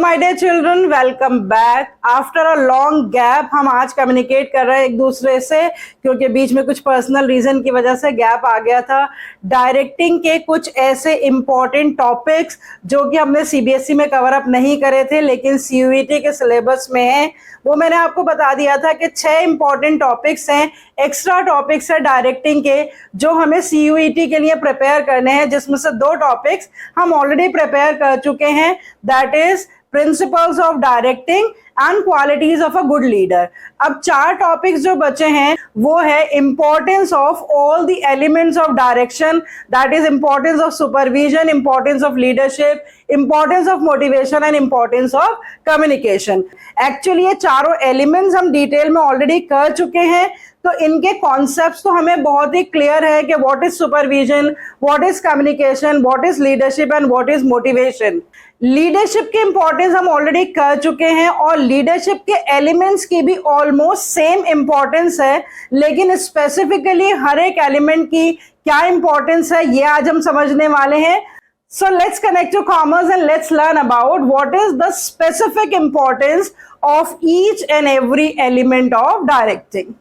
My dear children, welcome back. After a long gap हम आज communicate कर रहे हैं एक दूसरे से, क्योंकि बीच में कुछ पर्सनल रीजन की वजह से गैप आ गया था। डायरेक्टिंग के कुछ ऐसे इंपॉर्टेंट टॉपिक्स जो कि हमने सीबीएसई में कवर अप नहीं करे थे लेकिन सीयूईटी के सिलेबस में है, वो मैंने आपको बता दिया था कि 6 इंपॉर्टेंट टॉपिक्स हैं, एक्स्ट्रा टॉपिक्स है डायरेक्टिंग के जो हमें सीयूईटी के लिए प्रिपेयर करने हैं, जिसमें से 2 टॉपिक्स हम ऑलरेडी प्रिपेयर कर चुके हैं, that is principles of directing and qualities of a good leader. अब 4 टॉपिक्स जो बचे हैं वो है importance of all the elements of direction, that is importance of supervision, importance of leadership, importance of motivation and importance of communication. Actually ये चारों elements हम detail में ऑलरेडी कर चुके हैं, तो इनके कॉन्सेप्ट्स तो हमें बहुत ही क्लियर है कि what is supervision, what is communication, what is leadership and what is motivation. Leadership के इंपॉर्टेंस हम ऑलरेडी कर चुके हैं और लीडरशिप के एलिमेंट्स की भी ऑलमोस्ट सेम इंपॉर्टेंस है, लेकिन स्पेसिफिकली हर एक एलिमेंट की क्या इंपॉर्टेंस है ये आज हम समझने वाले हैं। So let's connect to commerce and let's learn about what is the specific importance of each and every element of directing.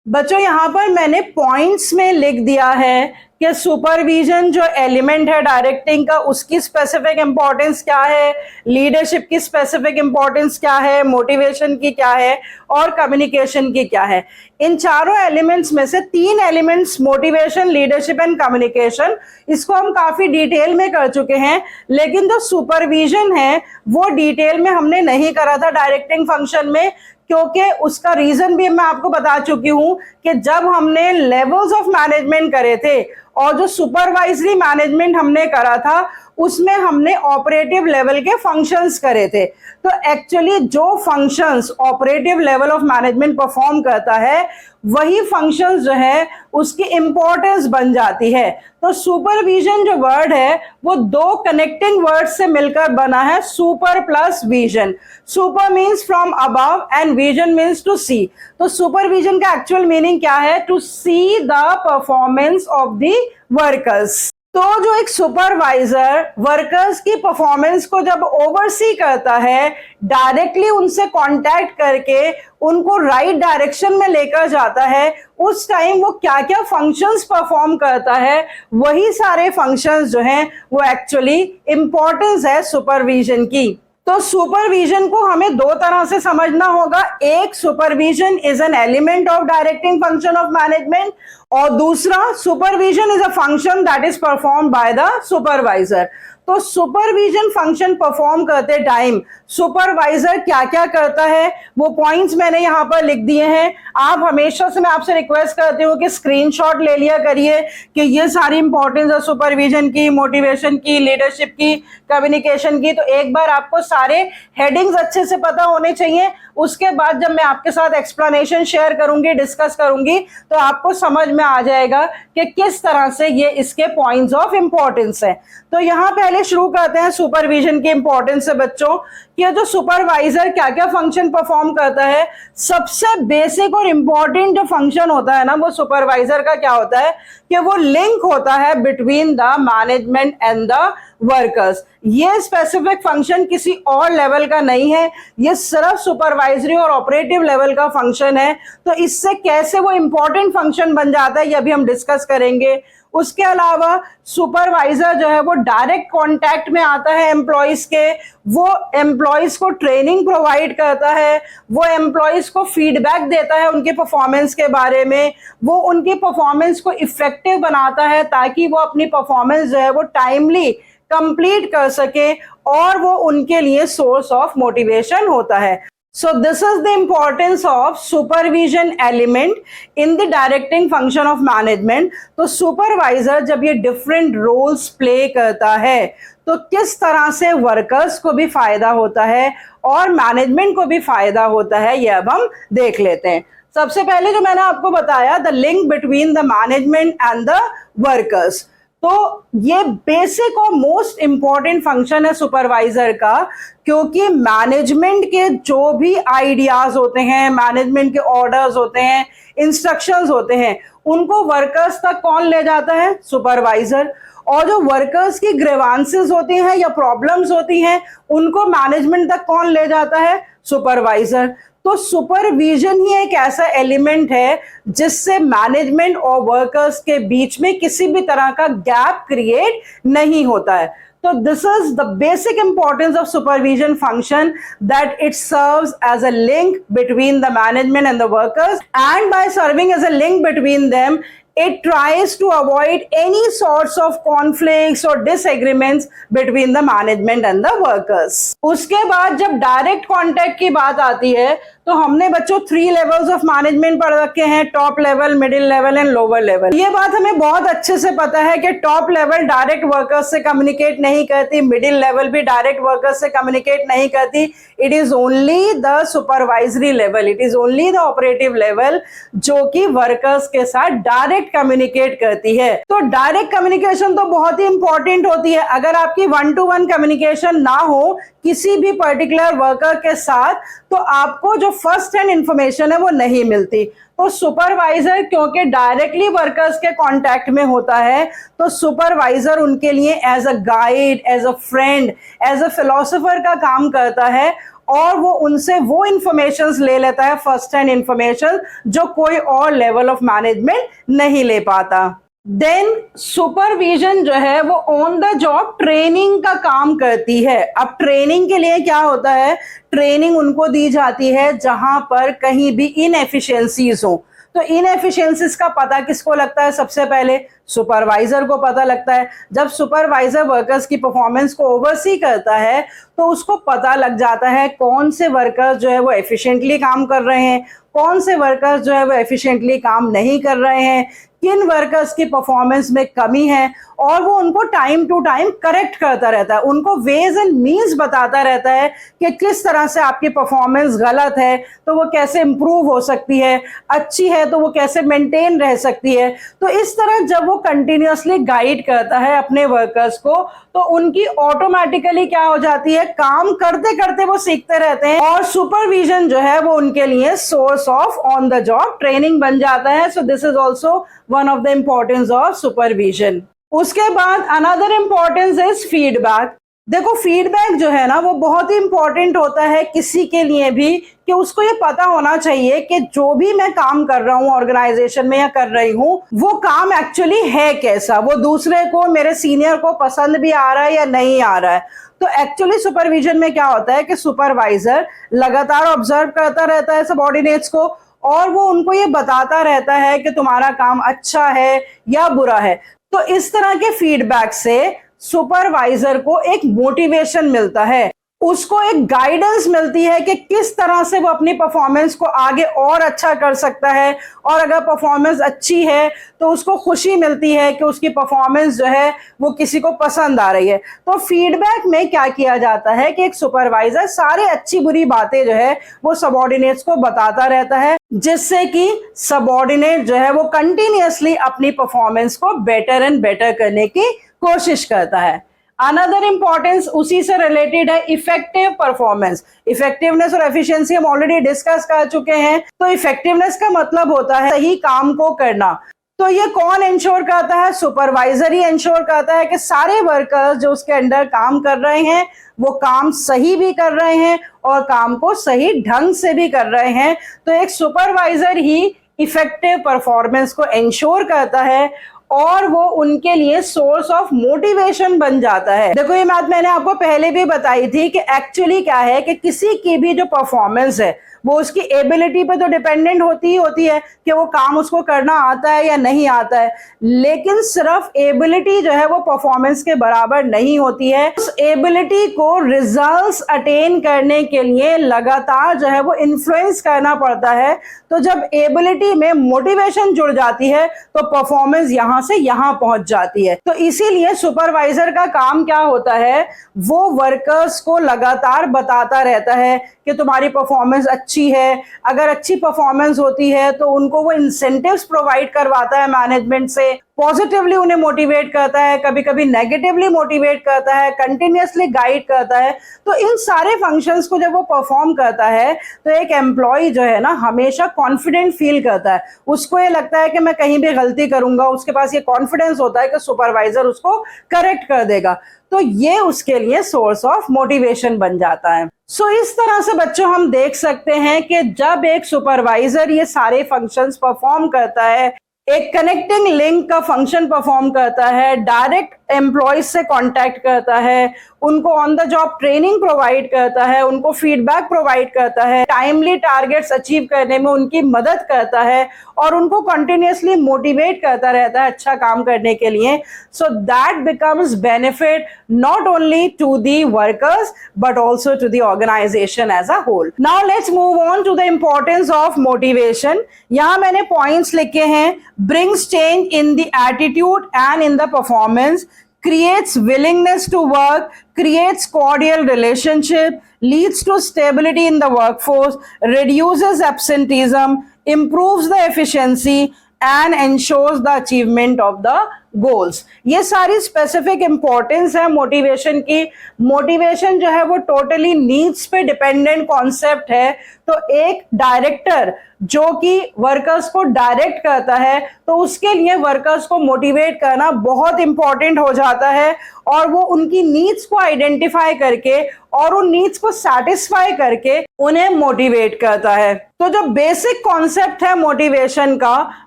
बच्चों यहाँ पर मैंने पॉइंट्स में लिख दिया है कि सुपरविजन जो एलिमेंट है डायरेक्टिंग का उसकी स्पेसिफिक इंपॉर्टेंस क्या है, लीडरशिप की स्पेसिफिक इंपॉर्टेंस क्या है, मोटिवेशन की क्या है और कम्युनिकेशन की क्या है। इन चारों एलिमेंट्स में से 3 elements motivation, leadership and communication, इसको हम काफी डिटेल में कर चुके हैं, लेकिन जो सुपरविजन है वो डिटेल में हमने नहीं करा था डायरेक्टिंग फंक्शन में, क्योंकि उसका रीजन भी मैं आपको बता चुकी हूं कि जब हमने लेवल्स ऑफ मैनेजमेंट करे थे और जो सुपरवाइजरी मैनेजमेंट हमने करा था उसमें हमने ऑपरेटिव लेवल के फंक्शंस करे थे। तो एक्चुअली जो functions operative level of management perform करता है वही फंक्शंस जो है उसकी इंपॉर्टेंस बन जाती है। तो सुपरविजन जो वर्ड है वो 2 कनेक्टिंग वर्ड से मिलकर बना है, super plus vision. Super means from above and vision means to see. तो सुपरविजन का एक्चुअल मीनिंग क्या है? To see the performance of the workers. तो जो एक सुपरवाइजर वर्कर्स की परफॉर्मेंस को जब ओवरसी करता है, डायरेक्टली उनसे कांटेक्ट करके उनको राइट डायरेक्शन में लेकर जाता है, उस टाइम वो क्या क्या फंक्शंस परफॉर्म करता है, वही सारे फंक्शंस जो हैं वो एक्चुअली इंपॉर्टेंस है सुपरविजन की। तो सुपरविजन को हमें 2 तरह से समझना होगा। एक, supervision is an element of directing function of management, और दूसरा, supervision is a function that is perform by the supervisor. तो सुपरविजन फंक्शन परफॉर्म करते टाइम सुपरवाइजर क्या क्या करता है वो पॉइंट्स मैंने यहाँ पर लिख दिए हैं। आप हमेशा से, मैं आपसे रिक्वेस्ट करती हूँ कि स्क्रीनशॉट ले लिया करिए कि ये सारी इंपॉर्टेंस है सुपरविजन की, मोटिवेशन की, लीडरशिप की, कम्युनिकेशन की। तो एक बार आपको सारे हेडिंग्स अच्छे से पता होने चाहिए, उसके बाद जब मैं आपके साथ एक्सप्लेनेशन शेयर करूंगी, डिस्कस करूंगी, तो आपको समझ में आ जाएगा कि किस तरह से ये इसके पॉइंट्स ऑफ इंपॉर्टेंस है। तो यहाँ पहले शुरू करते हैं सुपरविजन की इंपॉर्टेंस से बच्चों, कि जो सुपरवाइजर क्या क्या फंक्शन परफॉर्म करता है। सबसे बेसिक और इंपॉर्टेंट जो फंक्शन होता है ना वो सुपरवाइजर का क्या होता है कि वो लिंक होता है between the management and the workers. ये स्पेसिफिक फंक्शन किसी और लेवल का नहीं है, ये सिर्फ सुपरवाइजरी और ऑपरेटिव लेवल का फंक्शन है। तो इससे कैसे वो इंपॉर्टेंट फंक्शन बन जाता है ये अभी हम डिस्कस करेंगे। उसके अलावा सुपरवाइजर जो है वो डायरेक्ट कांटेक्ट में आता है एम्प्लॉइज के, वो एम्प्लॉइज को ट्रेनिंग प्रोवाइड करता है, वो एम्प्लॉइज को फीडबैक देता है उनके परफॉर्मेंस के बारे में, वो उनकी परफॉर्मेंस को इफेक्टिव बनाता है ताकि वो अपनी परफॉर्मेंस जो है वो टाइमली कंप्लीट कर सके, और वो उनके लिए सोर्स ऑफ मोटिवेशन होता है। So this is the importance of supervision element in the directing function of management। तो supervisor जब ये different roles play करता है तो किस तरह से वर्कर्स को भी फायदा होता है और मैनेजमेंट को भी फायदा होता है ये अब हम देख लेते हैं। सबसे पहले जो मैंने आपको बताया, the link between the management and the workers. तो ये बेसिक और मोस्ट इंपॉर्टेंट फंक्शन है सुपरवाइजर का, क्योंकि मैनेजमेंट के जो भी आइडियाज होते हैं, मैनेजमेंट के ऑर्डर्स होते हैं, इंस्ट्रक्शंस होते हैं, उनको वर्कर्स तक कौन ले जाता है? सुपरवाइजर। और जो वर्कर्स की ग्रीवांसेस होती हैं या प्रॉब्लम्स होती हैं, उनको मैनेजमेंट तक कौन ले जाता है? सुपरवाइजर। तो सुपरविजन ही एक ऐसा एलिमेंट है जिससे मैनेजमेंट और वर्कर्स के बीच में किसी भी तरह का गैप क्रिएट नहीं होता है। तो this is the basic importance of supervision function, that it serves as a link between the management and the workers, and by serving as a link between them it tries to avoid any sorts of conflicts or disagreements between the management and the workers. उसके बाद जब direct contact की बात आती है, तो हमने बच्चों 3 लेवल्स ऑफ मैनेजमेंट पढ़ रखे हैं, top level, middle level and lower level. ये बात हमें बहुत अच्छे से पता है कि टॉप लेवल डायरेक्ट वर्कर्स से कम्युनिकेट नहीं करती, मिडिल लेवल भी डायरेक्ट वर्कर्स से कम्युनिकेट नहीं करती। It is only the supervisory level, it is only the operative level जो कि वर्कर्स के साथ डायरेक्ट कम्युनिकेट करती है। तो डायरेक्ट कम्युनिकेशन तो बहुत ही इंपॉर्टेंट होती है। अगर आपकी 1-to-1 कम्युनिकेशन ना हो किसी भी पर्टिकुलर वर्कर के साथ, तो आपको जो फर्स्ट हैंड इंफॉर्मेशन है वो नहीं मिलती। तो सुपरवाइजर क्योंकि डायरेक्टली वर्कर्स के कांटेक्ट में होता है, तो सुपरवाइजर उनके लिए as a guide, as a friend, as a philosopher का काम करता है, और वो उनसे वो इंफॉर्मेशंस ले लेता है, फर्स्ट हैंड इंफॉर्मेशन, जो कोई और लेवल ऑफ मैनेजमेंट नहीं ले पाता। देन सुपरविजन जो है वो ऑन द जॉब ट्रेनिंग का काम करती है। अब ट्रेनिंग के लिए क्या होता है? ट्रेनिंग उनको दी जाती है जहां पर कहीं भी इनएफिशिएंसीज हो। तो इनएफिशिएंसीज का पता किसको लगता है? सबसे पहले सुपरवाइजर को पता लगता है। जब सुपरवाइजर वर्कर्स की परफॉर्मेंस को ओवरसी करता है, तो उसको पता लग जाता है कौन से वर्कर्स जो है वो एफिशिएंटली काम कर रहे हैं, कौन से वर्कर्स जो है वो एफिशिएंटली काम नहीं कर रहे हैं, किन वर्कर्स की परफॉर्मेंस में कमी है, और वो उनको टाइम टू टाइम करेक्ट करता रहता है, उनको वेज एंड मीन्स बताता रहता है कि किस तरह से आपकी परफॉर्मेंस गलत है तो वो कैसे इंप्रूव हो सकती है, अच्छी है तो वो कैसे मेंटेन रह सकती है। तो इस तरह जब वो कंटिन्यूअसली गाइड करता है अपने वर्कर्स को, तो उनकी ऑटोमेटिकली क्या हो जाती है? काम करते करते वो सीखते रहते हैं, और सुपरविजन जो है वो उनके लिए source of on the job training बन जाता है। So this is also one of the importance of supervision. उसके बाद अनदर इंपॉर्टेंस इज फीडबैक। देखो, फीडबैक जो है ना वो बहुत ही इंपॉर्टेंट होता है किसी के लिए भी, कि उसको ये पता होना चाहिए कि जो भी मैं काम कर रहा हूँ ऑर्गेनाइजेशन में या कर रही हूँ, वो काम एक्चुअली है कैसा, वो दूसरे को, मेरे सीनियर को पसंद भी आ रहा है या नहीं आ रहा है। तो एक्चुअली सुपरविजन में क्या होता है कि सुपरवाइजर लगातार ऑब्जर्व करता रहता है सबऑर्डिनेट्स को, और वो उनको ये बताता रहता है कि तुम्हारा काम अच्छा है या बुरा है। तो इस तरह के फीडबैक से सुपरवाइजर को एक मोटिवेशन मिलता है, उसको एक गाइडेंस मिलती है कि किस तरह से वो अपनी परफॉर्मेंस को आगे और अच्छा कर सकता है, और अगर परफॉर्मेंस अच्छी है तो उसको खुशी मिलती है कि उसकी परफॉर्मेंस जो है वो किसी को पसंद आ रही है। तो फीडबैक में क्या किया जाता है कि एक सुपरवाइजर सारे अच्छी बुरी बातें जो है वो सबऑर्डिनेट्स को बताता रहता है, जिससे कि सबऑर्डिनेट जो है वो कंटिन्यूअसली अपनी परफॉर्मेंस को बेटर एंड बेटर करने की कोशिश करता है। अनदर इंपॉर्टेंस उसी से रिलेटेड है इफेक्टिव परफॉर्मेंस। इफेक्टिवनेस और एफिशिएंसी हम ऑलरेडी डिस्कस कर चुके हैं। तो इफेक्टिवनेस का मतलब होता है सही काम को करना। तो ये कौन इंश्योर करता है? सुपरवाइजर ही इंश्योर करता है कि सारे वर्कर्स जो उसके अंडर काम कर रहे हैं वो काम सही भी कर रहे हैं और काम को सही ढंग से भी कर रहे हैं। तो एक सुपरवाइजर ही इफेक्टिव परफॉर्मेंस को इंश्योर करता है, और वो उनके लिए सोर्स ऑफ मोटिवेशन बन जाता है। देखो, ये बात मैंने आपको पहले भी बताई थी कि एक्चुअली क्या है कि किसी की भी जो परफॉर्मेंस है वो उसकी एबिलिटी पे तो डिपेंडेंट होती ही होती है कि वो काम उसको करना आता है या नहीं आता है, लेकिन सिर्फ एबिलिटी जो है वो परफॉर्मेंस के बराबर नहीं होती है। उस एबिलिटी को रिजल्ट्स अटेन करने के लिए लगातार जो है वो इन्फ्लुएंस करना पड़ता है। तो जब एबिलिटी में मोटिवेशन जुड़ जाती है तो परफॉर्मेंस यहां से यहां पहुंच जाती है। तो इसीलिए सुपरवाइजर का काम क्या होता है? वो वर्कर्स को लगातार बताता रहता है कि तुम्हारी परफॉर्मेंस अच्छी है, अगर अच्छी परफॉर्मेंस होती है तो उनको वो इंसेंटिव्स प्रोवाइड करवाता है मैनेजमेंट से, पॉजिटिवली उन्हें मोटिवेट करता है, कभी कभी नेगेटिवली मोटिवेट करता है, कंटिन्यूअसली गाइड करता है। तो इन सारे फंक्शंस को जब वो परफॉर्म करता है तो एक एम्प्लॉय जो है ना हमेशा कॉन्फिडेंट फील करता है, उसको ये लगता है कि मैं कहीं भी गलती करूंगा, उसके पास ये कॉन्फिडेंस होता है कि सुपरवाइजर उसको करेक्ट कर देगा, तो ये उसके लिए सोर्स ऑफ मोटिवेशन बन जाता है। सो इस तरह से बच्चों हम देख सकते हैं कि जब एक सुपरवाइजर ये सारे फंक्शंस परफॉर्म करता है, एक कनेक्टिंग लिंक का फंक्शन परफॉर्म करता है, डायरेक्ट एम्प्लॉयज से कांटेक्ट करता है, उनको on the job training provide करता है, उनको फीडबैक प्रोवाइड करता है, टाइमली टारगेट्स अचीव करने में उनकी मदद करता है और उनको कंटिन्यूअसली मोटिवेट करता रहता है अच्छा काम करने के लिए। So that becomes benefit not only to the workers but also to the organisation as a whole. Now let's move on to the importance of motivation. यहां मैंने पॉइंट्स लिखे हैं, brings change in the attitude and in the performance, creates willingness to work, creates cordial relationship, leads to stability in the workforce, reduces absenteeism, improves the efficiency and ensures the achievement of the goals. ये सारी specific importance है motivation की। Motivation जो है वो totally needs पे dependent concept है। तो एक डायरेक्टर जो कि वर्कर्स को डायरेक्ट करता है तो उसके लिए वर्कर्स को मोटिवेट करना बहुत इंपॉर्टेंट हो जाता है और वो उनकी नीड्स को आइडेंटिफाई करके और उन नीड्स को सैटिस्फाई करके उन्हें मोटिवेट करता है। तो जो बेसिक कॉन्सेप्ट है मोटिवेशन का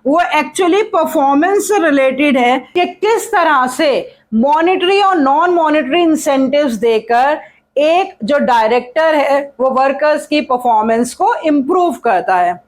वो एक्चुअली परफॉर्मेंस से रिलेटेड है कि किस तरह से मॉनेटरी और नॉन मॉनेटरी इंसेंटिव्स देकर एक जो डायरेक्टर है वो वर्कर्स की परफॉर्मेंस को इंप्रूव करता है।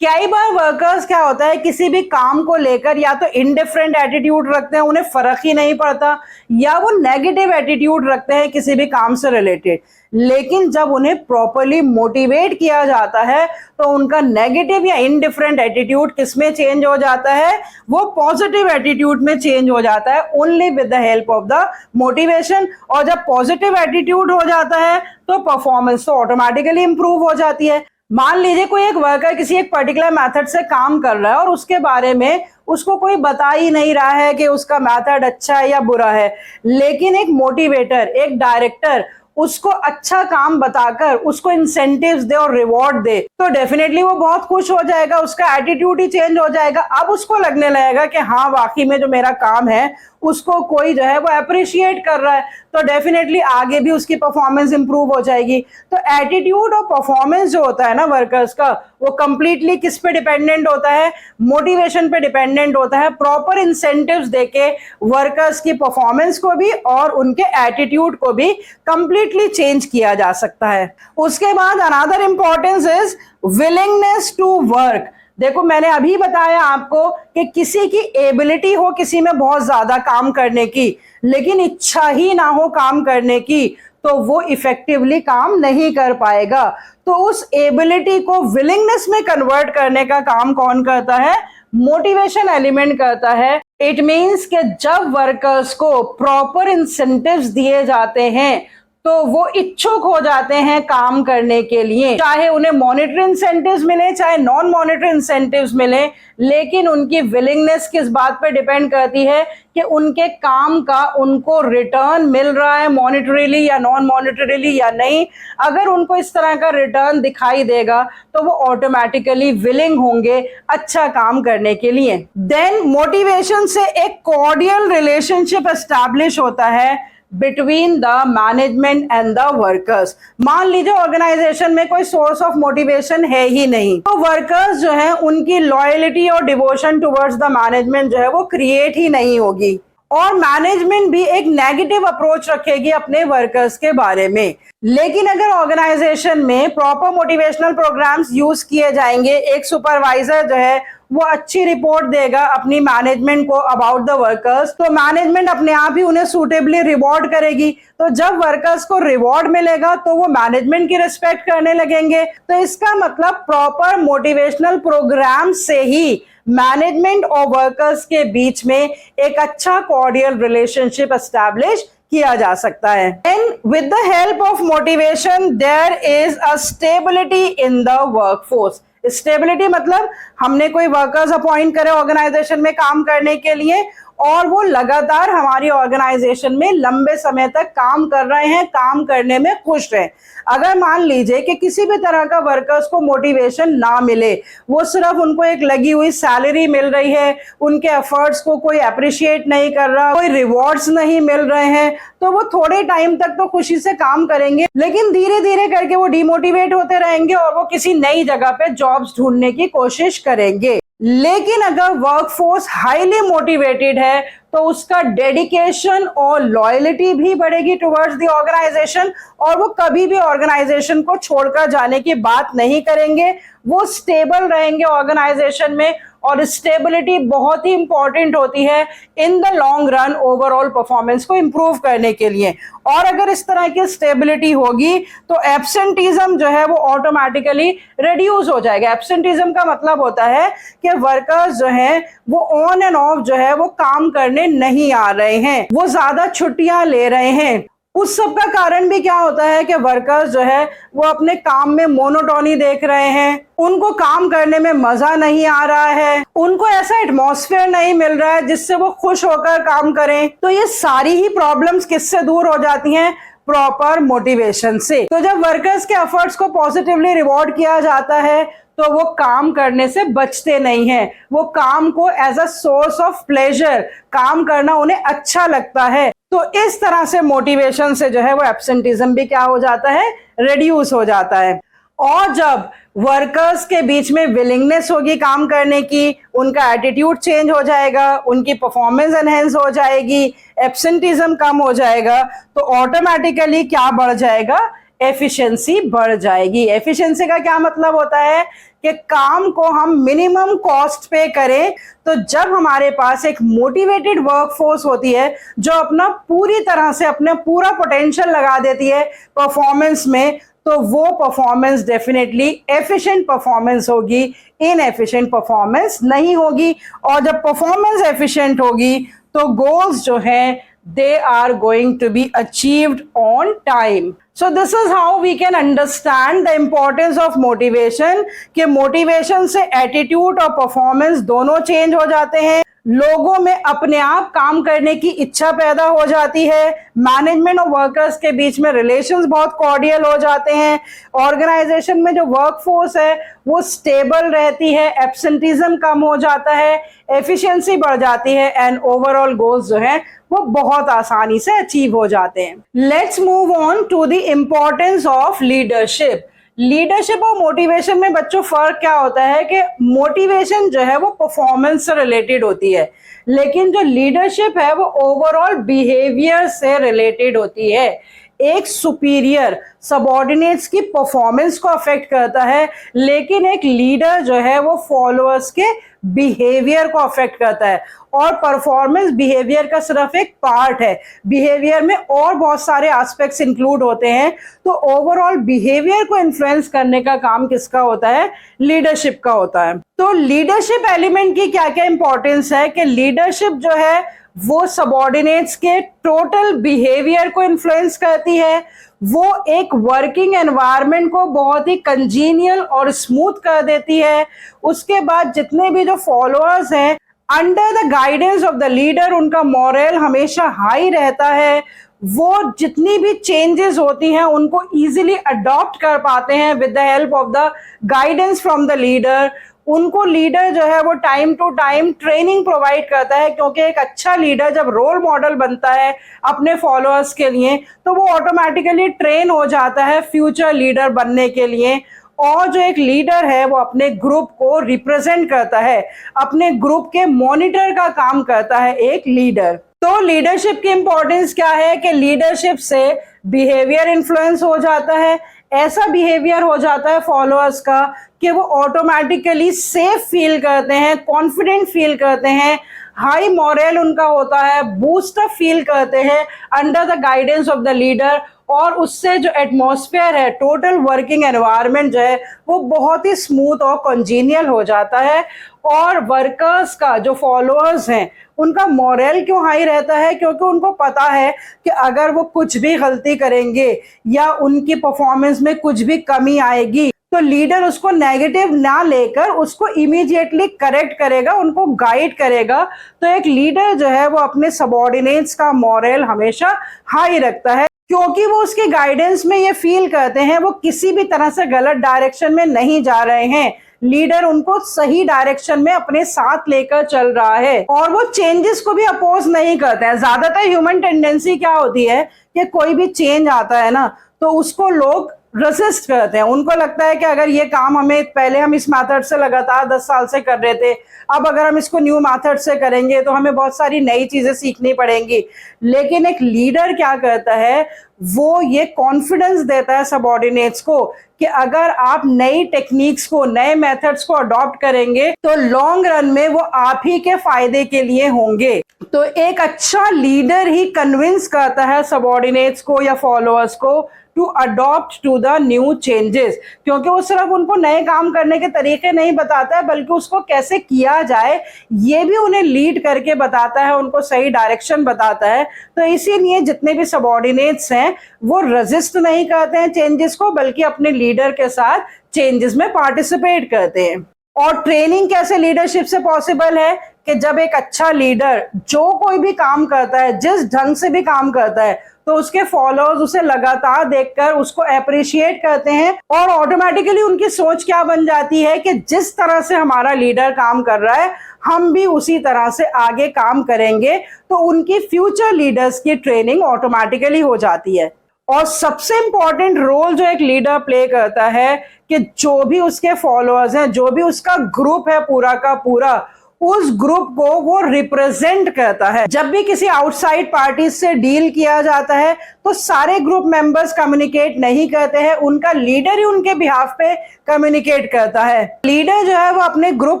कई बार वर्कर्स क्या होता है किसी भी काम को लेकर या तो इनडिफरेंट एटीट्यूड रखते हैं, उन्हें फर्क ही नहीं पड़ता, या वो नेगेटिव एटीट्यूड रखते हैं किसी भी काम से रिलेटेड। लेकिन जब उन्हें प्रॉपर्ली मोटिवेट किया जाता है तो उनका नेगेटिव या इनडिफरेंट एटीट्यूड किस में चेंज हो जाता है, वो पॉजिटिव एटीट्यूड में चेंज हो जाता है, only with the help of the motivation. और जब पॉजिटिव एटीट्यूड हो जाता है तो परफॉर्मेंस तो ऑटोमेटिकली इंप्रूव हो जाती है। मान लीजिए कोई एक वर्कर किसी एक पर्टिकुलर मेथड से काम कर रहा है और उसके बारे में उसको कोई बता ही नहीं रहा है कि उसका मेथड अच्छा है या बुरा है, लेकिन एक मोटिवेटर, एक डायरेक्टर उसको अच्छा काम बताकर उसको इंसेंटिव्स दे और रिवॉर्ड दे तो डेफिनेटली वो बहुत खुश हो जाएगा, उसका एटीट्यूड ही चेंज हो जाएगा। अब उसको लगने लगेगा कि हाँ वाकई में जो मेरा काम है उसको कोई जो है वो अप्रिशिएट कर रहा है, तो डेफिनेटली आगे भी उसकी परफॉर्मेंस इंप्रूव हो जाएगी। तो एटीट्यूड और परफॉर्मेंस जो होता है ना वर्कर्स का वो कंप्लीटली किस पे डिपेंडेंट होता है, मोटिवेशन पे डिपेंडेंट होता है। प्रॉपर इंसेंटिव्स देके वर्कर्स की परफॉर्मेंस को भी और उनके एटीट्यूड को भी कंप्लीटली चेंज किया जा सकता है। उसके बाद another importance is willingness to work. देखो मैंने अभी बताया आपको कि किसी की एबिलिटी हो किसी में बहुत ज्यादा काम करने की, लेकिन इच्छा ही ना हो काम करने की, तो वो इफेक्टिवली काम नहीं कर पाएगा। तो उस एबिलिटी को विलिंगनेस में कन्वर्ट करने का काम कौन करता है, मोटिवेशन एलिमेंट करता है। इट मींस कि जब वर्कर्स को प्रॉपर इंसेंटिव्स दिए जाते हैं तो वो इच्छुक हो जाते हैं काम करने के लिए, चाहे उन्हें मॉनेटरी इंसेंटिव्स मिले चाहे नॉन मॉनेटरी इंसेंटिव्स मिले, लेकिन उनकी विलिंगनेस किस बात पे डिपेंड करती है कि उनके काम का उनको रिटर्न मिल रहा है मॉनेटरीली या नॉन मॉनेटरीली या नहीं। अगर उनको इस तरह का रिटर्न दिखाई देगा तो वो ऑटोमेटिकली विलिंग होंगे अच्छा काम करने के लिए। देन मोटिवेशन से एक कॉर्डियल रिलेशनशिप एस्टैब्लिश होता है between the management and the workers. मान लीजिए ऑर्गेनाइजेशन में कोई सोर्स ऑफ मोटिवेशन है ही नहीं, तो वर्कर्स जो है उनकी लॉयल्टी और डिवोशन टुवर्ड्स द मैनेजमेंट जो है वो क्रिएट ही नहीं होगी और मैनेजमेंट भी एक नेगेटिव अप्रोच रखेगी अपने वर्कर्स के बारे में। लेकिन अगर ऑर्गेनाइजेशन में प्रॉपर मोटिवेशनल प्रोग्राम्स यूज किए जाएंगे, एक सुपरवाइजर जो है वो अच्छी रिपोर्ट देगा अपनी मैनेजमेंट को अबाउट द वर्कर्स, तो मैनेजमेंट अपने आप ही उन्हें सूटेबली रिवॉर्ड करेगी। तो जब वर्कर्स को रिवॉर्ड मिलेगा तो वो मैनेजमेंट की रिस्पेक्ट करने लगेंगे। तो इसका मतलब प्रॉपर मोटिवेशनल प्रोग्राम से ही मैनेजमेंट और वर्कर्स के बीच में एक अच्छा कॉर्डियल रिलेशनशिप एस्टैब्लिश किया जा सकता है। And with the help of motivation there is a stability in the workforce. Stability मतलब हमने कोई वर्कर्स अपॉइंट करे ऑर्गेनाइजेशन में काम करने के लिए, और वो लगातार हमारी ऑर्गेनाइजेशन में लंबे समय तक काम कर रहे हैं, काम करने में खुश रहे। अगर मान लीजिए कि किसी भी तरह का वर्कर्स को मोटिवेशन ना मिले, वो सिर्फ उनको एक लगी हुई सैलरी मिल रही है, उनके एफर्ट्स को कोई अप्रिशिएट नहीं कर रहा, कोई रिवॉर्ड्स नहीं मिल रहे हैं, तो वो थोड़े टाइम तक तो खुशी से काम करेंगे, लेकिन धीरे धीरे करके वो डिमोटिवेट होते रहेंगे और वो किसी नई जगह पे जॉब्स ढूंढने की कोशिश करेंगे। लेकिन अगर वर्कफोर्स हाईली मोटिवेटेड है तो उसका डेडिकेशन और लॉयल्टी भी बढ़ेगी टुवर्ड्स द ऑर्गेनाइजेशन, और वो कभी भी ऑर्गेनाइजेशन को छोड़कर जाने की बात नहीं करेंगे। वो स्टेबल रहेंगे ऑर्गेनाइजेशन में, और स्टेबिलिटी बहुत ही इंपॉर्टेंट होती है in the long run overall performance को इंप्रूव करने के लिए। और अगर इस तरह की स्टेबिलिटी होगी तो एब्सेंटीज्म जो है वो ऑटोमेटिकली रिड्यूस हो जाएगा। एब्सेंटीज्म का मतलब होता है कि वर्कर्स जो हैं वो ऑन एंड ऑफ जो है वो काम करने नहीं आ रहे हैं, वो ज्यादा छुट्टियां ले रहे हैं। उस सब का कारण भी क्या होता है कि वर्कर्स जो है वो अपने काम में मोनोटोनी देख रहे हैं, उनको काम करने में मजा नहीं आ रहा है, उनको ऐसा एटमॉस्फेयर नहीं मिल रहा है जिससे वो खुश होकर काम करें। तो ये सारी ही प्रॉब्लम्स किससे दूर हो जाती हैं? प्रॉपर मोटिवेशन से। तो जब वर्कर्स के एफर्ट्स को पॉजिटिवली रिवॉर्ड किया जाता है तो वो काम करने से बचते नहीं हैं, वो काम को as a source of pleasure, काम करना उन्हें अच्छा लगता है। तो इस तरह से मोटिवेशन से जो है वो एब्सेंटिज्म भी क्या हो जाता है? रिड्यूस हो जाता है। और जब वर्कर्स के बीच में विलिंगनेस होगी काम करने की, उनका एटीट्यूड चेंज हो जाएगा, उनकी परफॉर्मेंस एनहेंस हो जाएगी, एब्सेंटिज्म कम हो जाएगा, तो ऑटोमेटिकली क्या बढ़ जाएगा? एफिशिएंसी बढ़ जाएगी। एफिशिएंसी का क्या मतलब होता है कि काम को हम मिनिमम कॉस्ट पे करें। तो जब हमारे पास एक मोटिवेटेड वर्कफोर्स होती है जो अपना पूरी तरह से अपना पूरा पोटेंशियल लगा देती है परफॉर्मेंस में, तो वो परफॉर्मेंस डेफिनेटली एफिशिएंट परफॉर्मेंस होगी, इनएफिशिएंट परफॉर्मेंस नहीं होगी। और जब परफॉर्मेंस एफिशिएंट होगी तो गोल्स जो हैं they are going to be achieved on time. So this is how we can understand the importance of motivation, कि motivation से attitude और performance दोनों change हो जाते हैं, लोगों में अपने आप काम करने की इच्छा पैदा हो जाती है, मैनेजमेंट और वर्कर्स के बीच में रिलेशंस बहुत कॉर्डियल हो जाते हैं, ऑर्गेनाइजेशन में जो वर्कफोर्स है वो स्टेबल रहती है, एब्सेंटिज्म कम हो जाता है, एफिशिएंसी बढ़ जाती है, एंड ओवरऑल गोल्स जो है वो बहुत आसानी से अचीव हो जाते हैं। Let's move on to the importance of leadership. Leadership और मोटिवेशन में बच्चों फर्क क्या होता है कि मोटिवेशन जो है वो परफॉर्मेंस से रिलेटेड होती है, लेकिन जो लीडरशिप है वो ओवरऑल बिहेवियर से रिलेटेड होती है। एक सुपीरियर सबऑर्डिनेट्स की परफॉर्मेंस को अफेक्ट करता है, लेकिन एक लीडर जो है वो फॉलोअर्स के बिहेवियर को अफेक्ट करता है। और परफॉर्मेंस बिहेवियर का सिर्फ एक पार्ट है, बिहेवियर में और बहुत सारे एस्पेक्ट्स इंक्लूड होते हैं। तो ओवरऑल बिहेवियर को इन्फ्लुएंस करने का काम किसका होता है? लीडरशिप का होता है। तो लीडरशिप एलिमेंट की क्या क्या इंपॉर्टेंस है कि लीडरशिप जो है वो सबऑर्डिनेट्स के टोटल बिहेवियर को इन्फ्लुएंस करती है, वो एक वर्किंग एनवायरनमेंट को बहुत ही कंजीनियल और स्मूथ कर देती है। उसके बाद जितने भी जो फॉलोअर्स हैं under the guidance of the leader, उनका मोरल हमेशा हाई रहता है, वो जितनी भी चेंजेस होती हैं उनको इजीली अडॉप्ट कर पाते हैं with the help of the guidance from the leader. उनको लीडर जो है वो time to time training provide करता है, क्योंकि एक अच्छा लीडर जब रोल मॉडल बनता है अपने फॉलोअर्स के लिए तो वो ऑटोमेटिकली ट्रेन हो जाता है फ्यूचर लीडर बनने के लिए। और जो एक लीडर है वो अपने ग्रुप को रिप्रेजेंट करता है, अपने ग्रुप के मॉनिटर का काम करता है एक लीडर। तो लीडरशिप की इंपॉर्टेंस क्या है कि लीडरशिप से बिहेवियर इन्फ्लुएंस हो जाता है, ऐसा बिहेवियर हो जाता है फॉलोअर्स का कि वो ऑटोमेटिकली सेफ फील करते हैं, कॉन्फिडेंट फील करते हैं, हाई मोरल उनका होता है, बूस्ट अप फील करते हैं under the guidance of the leader. और उससे जो एटमॉस्फेयर है, टोटल वर्किंग एनवायरनमेंट जो है वो बहुत ही स्मूथ और कॉन्जीनियल हो जाता है। और वर्कर्स का, जो फॉलोअर्स हैं, उनका मोरल क्यों हाई रहता है? क्योंकि उनको पता है कि अगर वो कुछ भी गलती करेंगे या उनकी परफॉर्मेंस में कुछ भी कमी आएगी तो लीडर उसको नेगेटिव ना लेकर उसको इमीडिएटली करेक्ट करेगा, उनको गाइड करेगा। तो एक लीडर जो है वो अपने सबऑर्डिनेट्स का मोरल हमेशा हाई रखता है, क्योंकि वो उसके गाइडेंस में ये फील करते हैं वो किसी भी तरह से गलत डायरेक्शन में नहीं जा रहे हैं, लीडर उनको सही डायरेक्शन में अपने साथ लेकर चल रहा है और वो चेंजेस को भी अपोज नहीं करते हैं। ज्यादातर ह्यूमन टेंडेंसी क्या होती है कि कोई भी चेंज आता है ना तो उसको लोग रेसिस्ट करते हैं। उनको लगता है कि अगर ये काम हमें पहले हम इस मेथड से लगातार 10 साल से कर रहे थे, अब अगर हम इसको न्यू मेथड से करेंगे तो हमें बहुत सारी नई चीजें सीखनी पड़ेंगी। लेकिन एक लीडर क्या करता है, वो ये कॉन्फिडेंस देता है सबऑर्डिनेट्स को कि अगर आप नई टेक्निक्स को, नए मेथड्स को अडॉप्ट करेंगे तो लॉन्ग रन में वो आप ही के फायदे के लिए होंगे। तो एक अच्छा लीडर ही कन्विंस करता है सबऑर्डिनेट्स को या फॉलोअर्स को to adopt to the new changes, क्योंकि वो सिर्फ उनको नए काम करने के तरीके नहीं बताता है बल्कि उसको कैसे किया जाए ये भी उन्हें लीड करके बताता है, उनको सही डायरेक्शन बताता है। तो इसीलिए जितने भी सबऑर्डिनेट्स हैं वो रेजिस्ट नहीं करते हैं चेंजेस को, बल्कि अपने लीडर के साथ चेंजेस में पार्टिसिपेट करते हैं। और ट्रेनिंग कैसे लीडरशिप से पॉसिबल है कि जब एक अच्छा लीडर जो कोई भी काम करता है, जिस ढंग से भी काम करता है, तो उसके फॉलोअर्स उसे लगातार देखकर उसको अप्रिशिएट करते हैं और ऑटोमेटिकली उनकी सोच क्या बन जाती है कि जिस तरह से हमारा लीडर काम कर रहा है हम भी उसी तरह से आगे काम करेंगे। तो उनकी फ्यूचर लीडर्स की ट्रेनिंग ऑटोमेटिकली हो जाती है। और सबसे इंपॉर्टेंट रोल जो एक लीडर प्ले करता है कि जो भी उसके फॉलोअर्स हैं, जो भी उसका ग्रुप है पूरा का पूरा, उस ग्रुप को वो रिप्रेजेंट करता है। जब भी किसी आउटसाइड पार्टी से डील किया जाता है तो सारे ग्रुप मेंबर्स कम्युनिकेट नहीं करते हैं, उनका लीडर ही उनके बिहाफ पे कम्युनिकेट करता है। लीडर जो है वो अपने ग्रुप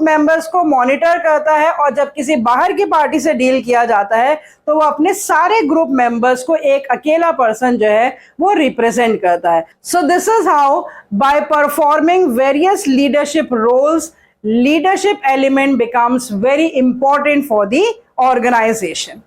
मेंबर्स को मॉनिटर करता है और जब किसी बाहर की पार्टी से डील किया जाता है तो वो अपने सारे ग्रुप मेंबर्स को एक अकेला पर्सन जो है वो रिप्रेजेंट करता है। So this is how by performing various leadership roles leadership element becomes very important for the organization.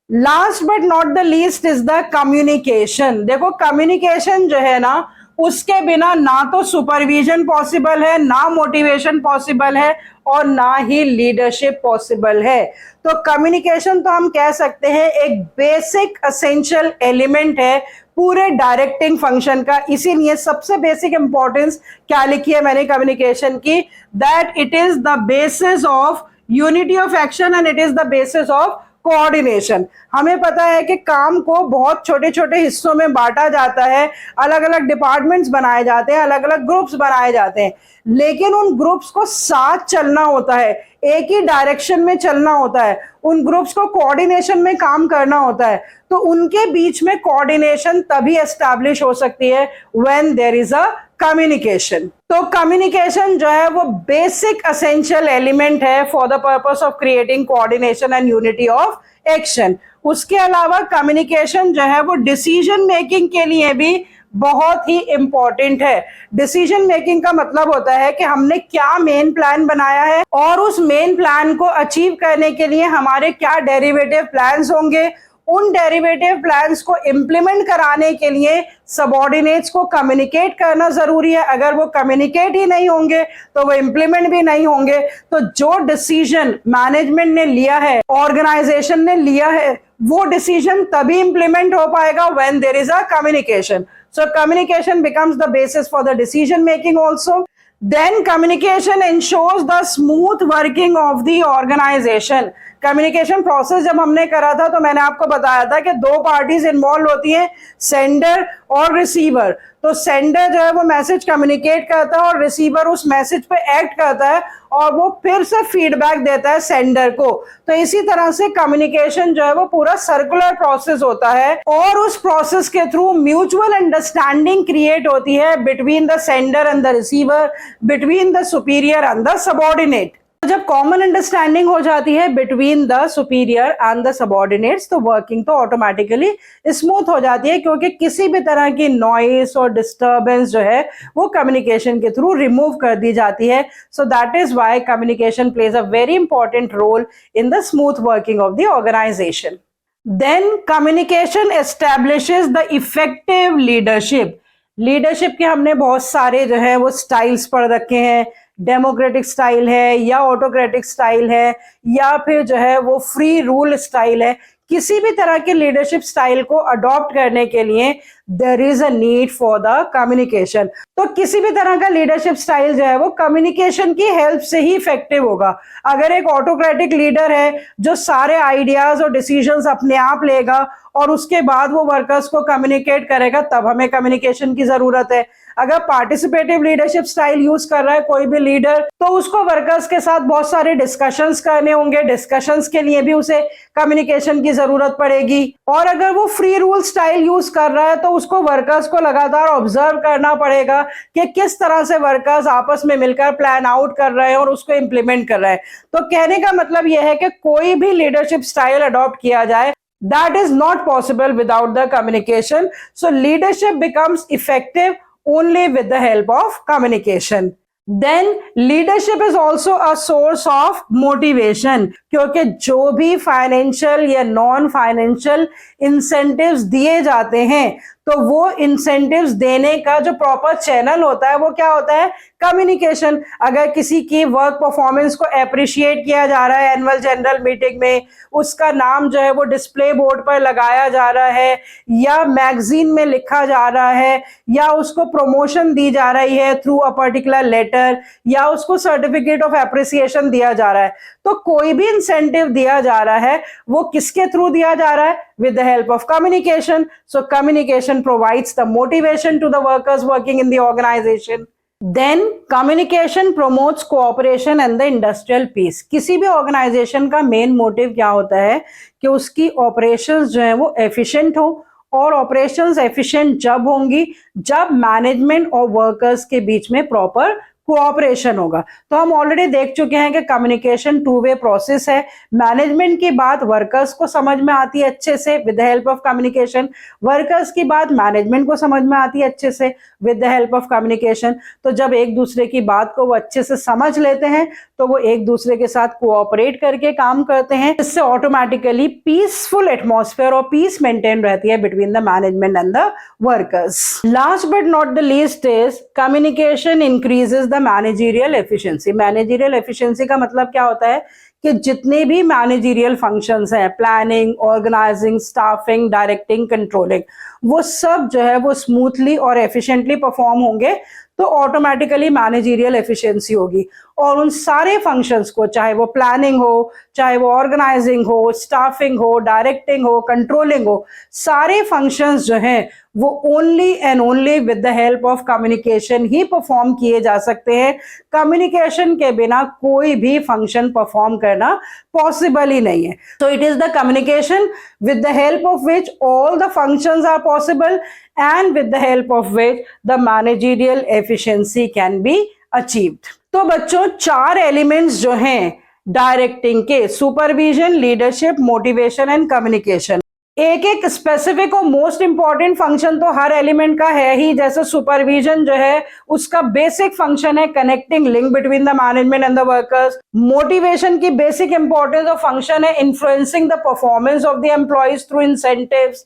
Last but not the least is the communication. देखो communication जो है ना उसके बिना ना तो सुपरविजन पॉसिबल है, ना मोटिवेशन पॉसिबल है और ना ही लीडरशिप पॉसिबल है। तो कम्युनिकेशन तो हम कह सकते हैं एक बेसिक एसेंशियल एलिमेंट है पूरे डायरेक्टिंग फंक्शन का। इसीलिए सबसे बेसिक इंपॉर्टेंस क्या लिखी है मैंने कम्युनिकेशन की, that it is the basis of unity of action and it is the basis of coordination. हमें पता है कि काम को बहुत छोटे छोटे हिस्सों में बांटा जाता है, अलग अलग डिपार्टमेंट्स बनाए जाते हैं, अलग अलग ग्रुप्स बनाए जाते हैं, लेकिन उन ग्रुप्स को साथ चलना होता है, एक ही डायरेक्शन में चलना होता है, उन ग्रुप्स को कोऑर्डिनेशन में काम करना होता है। तो उनके बीच में कोऑर्डिनेशन तभी एस्टैब्लिश हो सकती है when there is a communication. तो कम्युनिकेशन जो है वो बेसिक एसेंशियल एलिमेंट है for the purpose of creating coordination and unity of action. उसके अलावा कम्युनिकेशन जो है वो डिसीजन मेकिंग के लिए भी बहुत ही इंपॉर्टेंट है। डिसीजन मेकिंग का मतलब होता है कि हमने क्या मेन प्लान बनाया है और उस मेन प्लान को अचीव करने के लिए हमारे क्या डेरिवेटिव प्लान्स होंगे। उन डेरिवेटिव प्लान्स को इम्प्लीमेंट कराने के लिए सबऑर्डिनेट्स को कम्युनिकेट करना जरूरी है। अगर वो कम्युनिकेट ही नहीं होंगे तो वो इम्प्लीमेंट भी नहीं होंगे। तो जो डिसीजन मैनेजमेंट ने लिया है, ऑर्गेनाइजेशन ने लिया है, वो डिसीजन तभी इम्प्लीमेंट हो पाएगा when there is a communication. So communication becomes the basis for the decision making also. Then communication ensures the smooth working of the organization. Communication process जब हमने करा था तो मैंने आपको बताया था कि दो पार्टीज इन्वॉल्व होती हैं, सेंडर और रिसीवर। तो सेंडर जो है वो मैसेज कम्युनिकेट करता है और रिसीवर उस मैसेज पे एक्ट करता है और वो फिर से फीडबैक देता है सेंडर को। तो इसी तरह से कम्युनिकेशन जो है वो पूरा सर्कुलर प्रोसेस होता है और उस प्रोसेस के थ्रू म्यूचुअल अंडरस्टैंडिंग क्रिएट होती है between the sender and the receiver, between the superior and the subordinate. जब जब कॉमन अंडरस्टैंडिंग हो जाती है between the superior and the subordinates तो वर्किंग तो ऑटोमेटिकली स्मूथ हो जाती है, क्योंकि किसी भी तरह की नॉइस और डिस्टर्बेंस जो है वो कम्युनिकेशन के थ्रू रिमूव कर दी जाती है. So that is why communication plays a very important role in the smooth working of the organisation. Then communication establishes the effective leadership. Leadership के हमने बहुत सारे जो है वो स्टाइल्स पढ़ रखे हैं. डेमोक्रेटिक स्टाइल है या ऑटोक्रेटिक स्टाइल है या फिर जो है वो फ्री रूल स्टाइल है. किसी भी तरह के लीडरशिप स्टाइल को अडॉप्ट करने के लिए there is a need for the communication. तो किसी भी तरह का लीडरशिप स्टाइल जो है वो कम्युनिकेशन की हेल्प से ही इफेक्टिव होगा. अगर एक ऑटोक्रेटिक लीडर है जो सारे आइडियाज और डिसीजंस अपने आप लेगा और उसके बाद वो वर्कर्स को कम्युनिकेट करेगा, तब हमें कम्युनिकेशन की जरूरत है. अगर पार्टिसिपेटिव लीडरशिप स्टाइल यूज कर रहा है कोई भी लीडर, तो उसको वर्कर्स के साथ बहुत सारे डिस्कशंस करने होंगे. डिस्कशंस के लिए भी उसे कम्युनिकेशन की जरूरत पड़ेगी. और अगर वो फ्री रूल स्टाइल यूज कर रहा है तो उसको वर्कर्स को लगातार ऑब्जर्व करना पड़ेगा कि किस तरह से वर्कर्स आपस में मिलकर प्लान आउट कर रहे हैं और उसको इंप्लीमेंट कर रहे हैं. तो कहने का मतलब यह है कि कोई भी लीडरशिप स्टाइल अडॉप्ट किया जाए, that is not possible without the communication. So leadership becomes effective only with the help of communication. Then leadership is also a source of motivation, क्योंकि जो भी फाइनेंशियल या नॉन फाइनेंशियल इंसेंटिव्स दिए जाते हैं तो वो इंसेंटिव्स देने का जो प्रॉपर चैनल होता है वो क्या होता है? कम्युनिकेशन. अगर किसी की वर्क परफॉर्मेंस को अप्रिशिएट किया जा रहा है एनुअल जनरल मीटिंग में, उसका नाम जो है वो डिस्प्ले बोर्ड पर लगाया जा रहा है या मैगजीन में लिखा जा रहा है या उसको प्रमोशन दी जा रही है थ्रू अ पर्टिकुलर लेटर या उसको सर्टिफिकेट ऑफ एप्रिसिएशन दिया जा रहा है, तो कोई भी इंसेंटिव दिया जा रहा है वो किसके थ्रू दिया जा रहा है? with the help of communication. So communication provides the motivation to the workers working in the organization. Then communication promotes cooperation and the industrial peace. किसी भी ऑर्गेनाइजेशन का मेन मोटिव क्या होता है कि उसकी ऑपरेशंस जो है वो एफिशिएंट हो, और ऑपरेशंस एफिशिएंट जब होंगी जब मैनेजमेंट और वर्कर्स के बीच में प्रॉपर कोऑपरेशन होगा. तो हम ऑलरेडी देख चुके हैं कि कम्युनिकेशन टू वे प्रोसेस है. मैनेजमेंट की बात वर्कर्स को समझ में आती है अच्छे से with the help of communication, workers की बात मैनेजमेंट को समझ में आती है अच्छे से with the help of communication. तो जब एक दूसरे की बात को वो अच्छे से समझ लेते हैं तो वो एक दूसरे के साथ कोऑपरेट करके काम करते हैं, इससे ऑटोमेटिकली पीसफुल एटमॉस्फेयर और पीस मेंटेन रहती है between the management and the workers. Last but not the least is communication increases managerial efficiency. Managerial efficiency का मतलब क्या होता है कि जितने भी मैनेजरियल फंक्शंस हैं, planning, organising, staffing, directing, controlling, वो सब जो है वो स्मूथली और एफिशिएंटली परफॉर्म होंगे तो ऑटोमेटिकली मैनेजरियल एफिशिएंसी होगी. और उन सारे फंक्शंस को, चाहे वो प्लानिंग हो, चाहे वो ऑर्गेनाइजिंग हो, स्टाफिंग हो, डायरेक्टिंग हो, कंट्रोलिंग हो, सारे फंक्शंस जो हैं वो only and only with the help of communication ही परफॉर्म किए जा सकते हैं. कम्युनिकेशन के बिना कोई भी फंक्शन परफॉर्म करना पॉसिबल ही नहीं है. तो it is the communication with the help of which all the functions are possible and with the help of which the managerial efficiency can be achieved. तो बच्चों 4 एलिमेंट्स जो हैं डायरेक्टिंग के, supervision, leadership, motivation and communication, एक एक specific और most important function तो हर element का है ही. जैसे सुपरविजन जो है उसका बेसिक फंक्शन है connecting link between the management and the workers. Motivation की बेसिक इंपॉर्टेंस और फंक्शन है influencing the performance of the employees through incentives.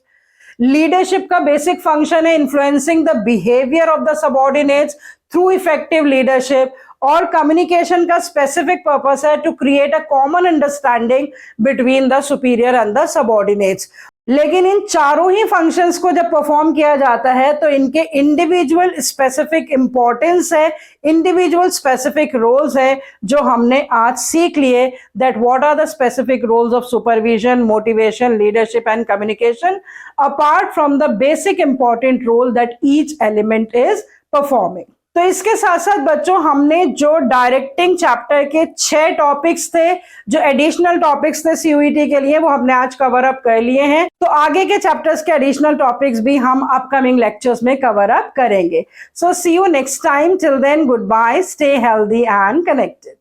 Leadership का बेसिक फंक्शन है influencing the behaviour of the subordinates through effective leadership. और communication का specific purpose है to create a common understanding between the superior and the subordinates. लेकिन इन चारों ही functions को जब परफॉर्म किया जाता है तो इनके इंडिविजुअल स्पेसिफिक इंपॉर्टेंस है, इंडिविजुअल स्पेसिफिक रोल्स है जो हमने आज सीख लिए. That what are the specific roles of supervision, motivation, leadership and communication apart from the basic important role that each element is performing. तो इसके साथ साथ बच्चों हमने जो डायरेक्टिंग चैप्टर के 6 टॉपिक्स थे, जो एडिशनल टॉपिक्स थे सीयूईटी के लिए, वो हमने आज कवर अप कर लिए हैं. तो आगे के चैप्टर्स के एडिशनल टॉपिक्स भी हम अपकमिंग लेक्चर्स में कवर अप करेंगे. So see you next time. Till then goodbye, stay healthy and connected.